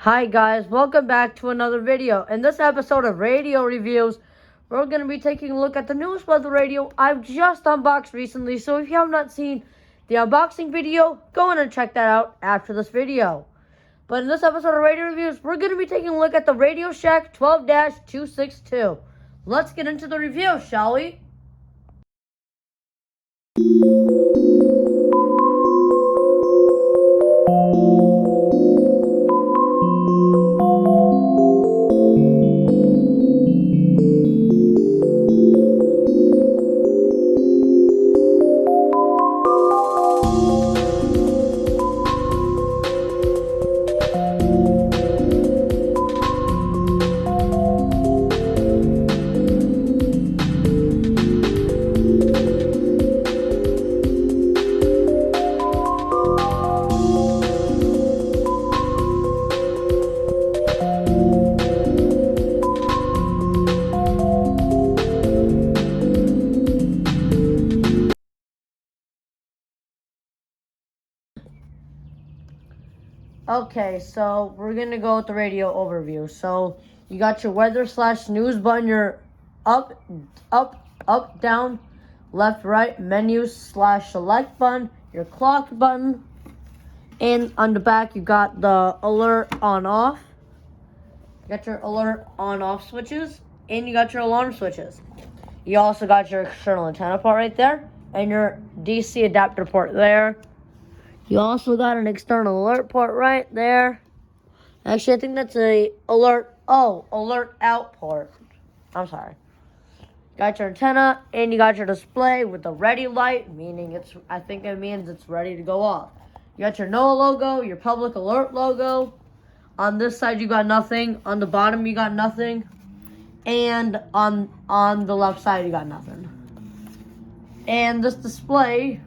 Hi guys, welcome back to another video. In this episode of Radio Reviews, we're going to be taking a look at the newest weather radio I've just unboxed recently. So if you have not seen the unboxing video, go in and check that out after this video. But in this episode of Radio Reviews, we're going to be taking a look at the RadioShack 12-262. Let's get into the review, shall we? Okay, so we're going to go with the radio overview. So you got your weather/news button, your up, down, left, right, menu/select button, your clock button, and on the back you got the alert on/off. You got your alert on/off switches, and you got your alarm switches. You also got your external antenna port right there, and your DC adapter port there. You also got an external alert port right there. Actually, I think that's a alert out port. I'm sorry. Got your antenna, and you got your display with the ready light, meaning I think it means it's ready to go off. You got your NOAA logo, your public alert logo. On this side, you got nothing. On the bottom, you got nothing. And on the left side, you got nothing. And this display,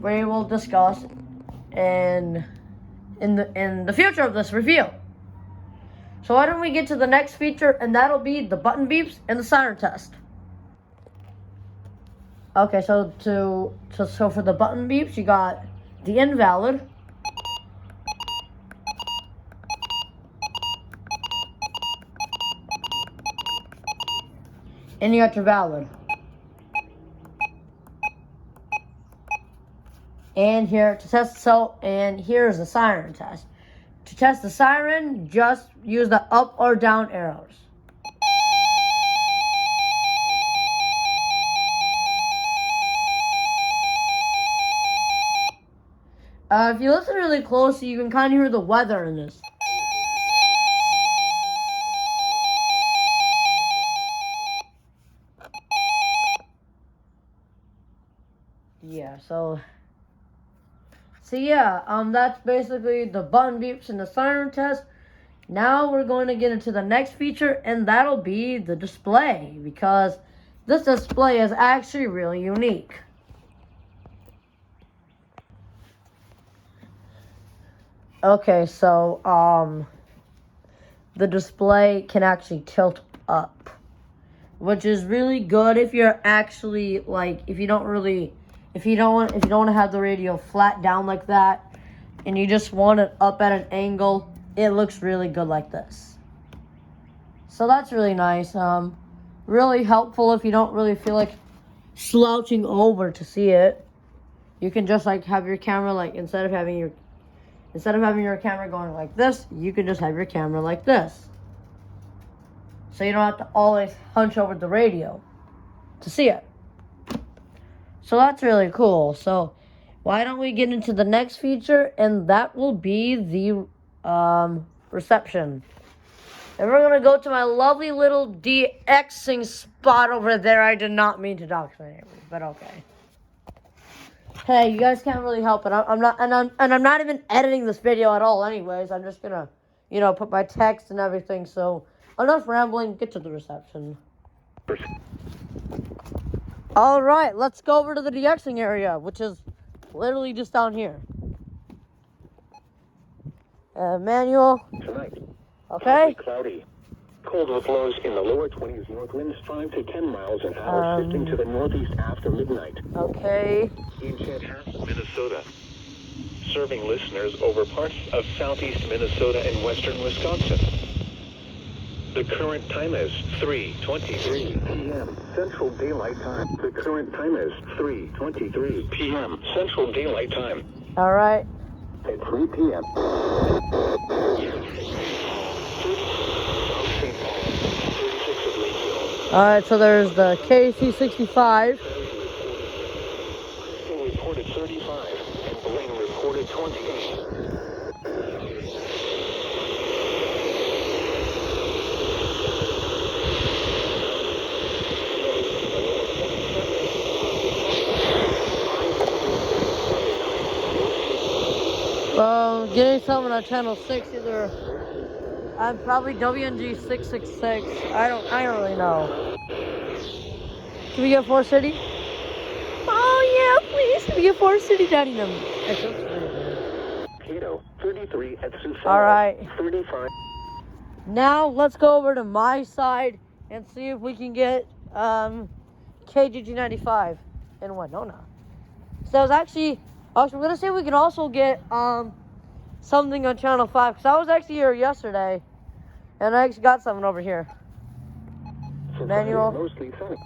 we will discuss in the future of this review. So why don't we get to the next feature, and that'll be the button beeps and the siren test. Okay, so for the button beeps, you got the invalid, and you got your valid. And here to test, and here's the siren test. To test the siren, just use the up or down arrows. If you listen really closely, you can kind of hear the weather in this. Yeah, so that's basically the button beeps and the siren test. Now we're going to get into the next feature, and that'll be the display, because this display is actually really unique. Okay, so the display can actually tilt up, which is really good if you're actually if you don't want to have the radio flat down like that, and you just want it up at an angle. It looks really good like this. So that's really nice. Really helpful if you don't really feel like slouching over to see it. You can just have your camera instead of having your camera going like this, you can just have your camera like this. So you don't have to always hunch over the radio to see it. So that's really cool. So why don't we get into the next feature, and that will be the reception. And we're going to go to my lovely little DXing spot over there. I did not mean to dox my neighbors, but okay. Hey, you guys can't really help it. I'm not even editing this video at all anyways. I'm just going to, put my text and everything. So enough rambling, get to the reception. All right, let's go over to the DXing area, which is literally just down here. Manual. Tonight. Okay. Cloudy. Cold with lows in the lower 20s, north winds 5 to 10 miles an hour, shifting to the northeast after midnight. Okay. In Chanhassen, Minnesota. serving listeners over parts of southeast Minnesota and western Wisconsin. The current time is 3:23 p.m. Central Daylight Time. The current time is 3:23 p.m. Central Daylight Time. All right. At 3 p.m. All right, so there's the KC65. Reported 35 and Blaine reported 28. Well, getting something on channel 6 either. I'm probably WNG 666. I don't really know. Can we get Forest City? Oh yeah, please. Can we get Forest City down them? Cato 33 at Sioux Falls. All right. 35. Now let's go over to my side and see if we can get KGG95 in Winona. So I was actually gonna say we can also get something on channel 5 because I was actually here yesterday and I actually got something over here. Manual. Mostly sunny.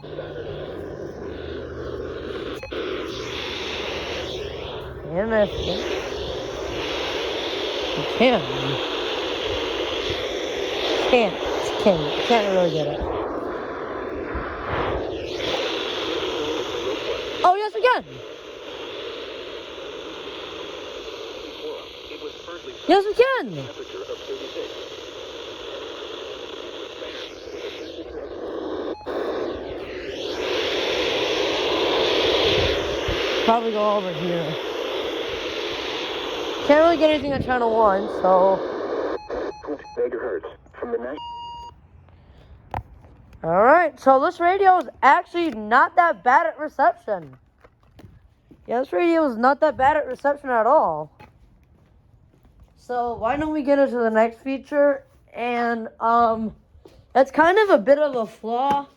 And if you can't really get it. Oh yes, we can. Yes, we can. Probably go over here. Can't really get anything on channel 1, so. 20 megahertz from the night. Alright, so this radio is actually not that bad at reception. Yeah, this radio is not that bad at reception at all. So why don't we get into the next feature? And it's kind of a bit of a flaw.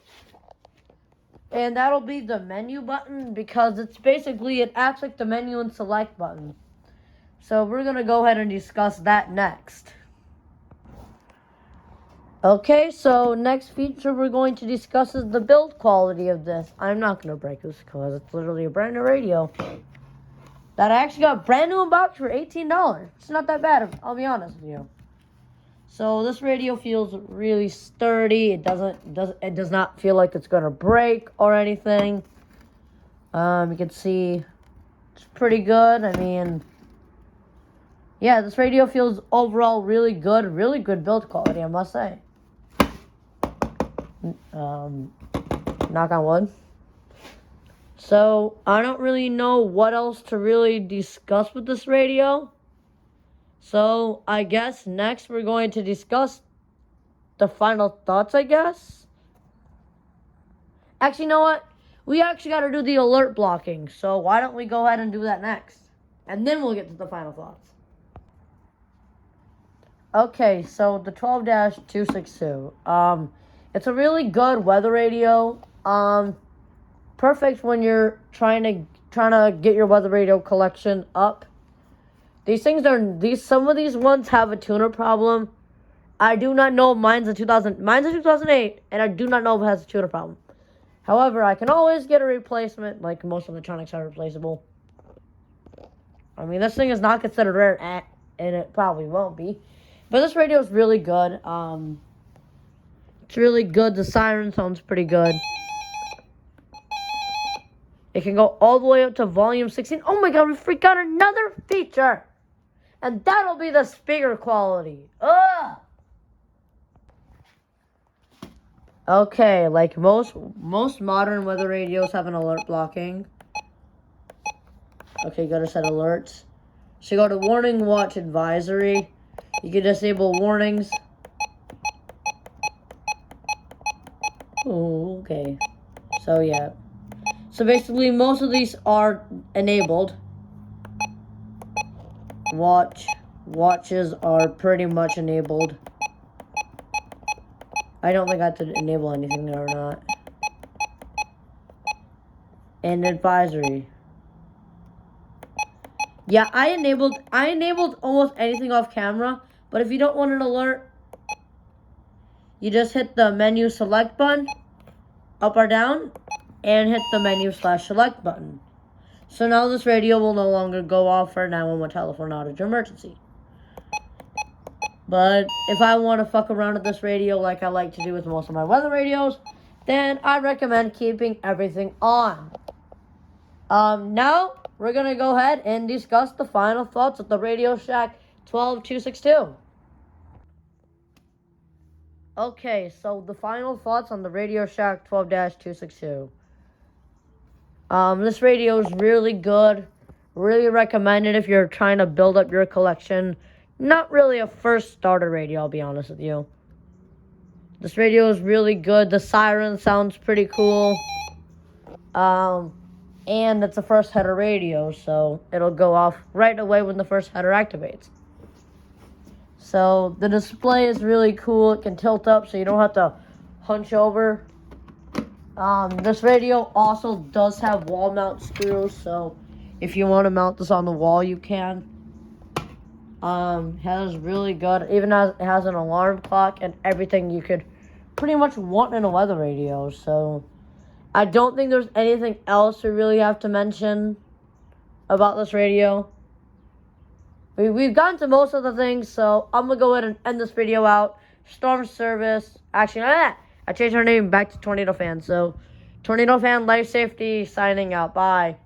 And that'll be the menu button because it acts like the menu and select button. So we're going to go ahead and discuss that next. Okay, so next feature we're going to discuss is the build quality of this. I'm not going to break this because it's literally a brand new radio that I actually got brand new in box for $18. It's not that bad, I'll be honest with you. So this radio feels really sturdy. It does not feel like it's going to break or anything. You can see it's pretty good. I mean, yeah, this radio feels overall really good build quality, I must say. Knock on wood. So, I don't really know what else to really discuss with this radio. So, I guess next we're going to discuss the final thoughts, I guess. Actually, you know what? We actually got to do the alert blocking. So, why don't we go ahead and do that next? And then we'll get to the final thoughts. Okay, so the 12-262. It's a really good weather radio. Perfect when you're trying to get your weather radio collection up. Some of these ones have a tuner problem. I do not know if mine's a 2008, and I do not know if it has a tuner problem. However, I can always get a replacement, like most electronics are replaceable. I mean, this thing is not considered rare, and it probably won't be. But this radio is really good. It's really good. The siren sounds pretty good. It can go all the way up to volume 16. Oh my god, we forgot another feature. And that'll be the speaker quality. Ugh! Okay, like most modern weather radios have an alert blocking. Okay, go to set alerts. So you go to warning watch advisory. You can disable warnings. Oh, okay. So yeah. So basically most of these are enabled. Watches are pretty much enabled. I don't think I have to enable anything there or not. And advisory. Yeah, I enabled almost anything off camera, but if you don't want an alert, you just hit the menu select button, up or down, and hit the menu slash select button. So now this radio will no longer go off for 911 telephone outage emergency. But if I want to fuck around with this radio like I like to do with most of my weather radios, then I recommend keeping everything on. Now we're going to go ahead and discuss the final thoughts of the RadioShack 12262. Okay, so the final thoughts on the RadioShack 12-262. This radio is really good. Really recommend it if you're trying to build up your collection. Not really a first starter radio, I'll be honest with you. This radio is really good. The siren sounds pretty cool. And it's a first header radio, so it'll go off right away when the first header activates. So the display is really cool. It can tilt up so you don't have to hunch over. This radio also does have wall mount screws, so if you want to mount this on the wall, you can. Has really good, it has an alarm clock and everything you could pretty much want in a weather radio. So I don't think there's anything else we really have to mention about this radio. We've gotten to most of the things, so I'm gonna go ahead and end this video out. Storm service, actually, I changed her name back to Tornado Fan. So Tornado Fan Life Safety signing out. Bye.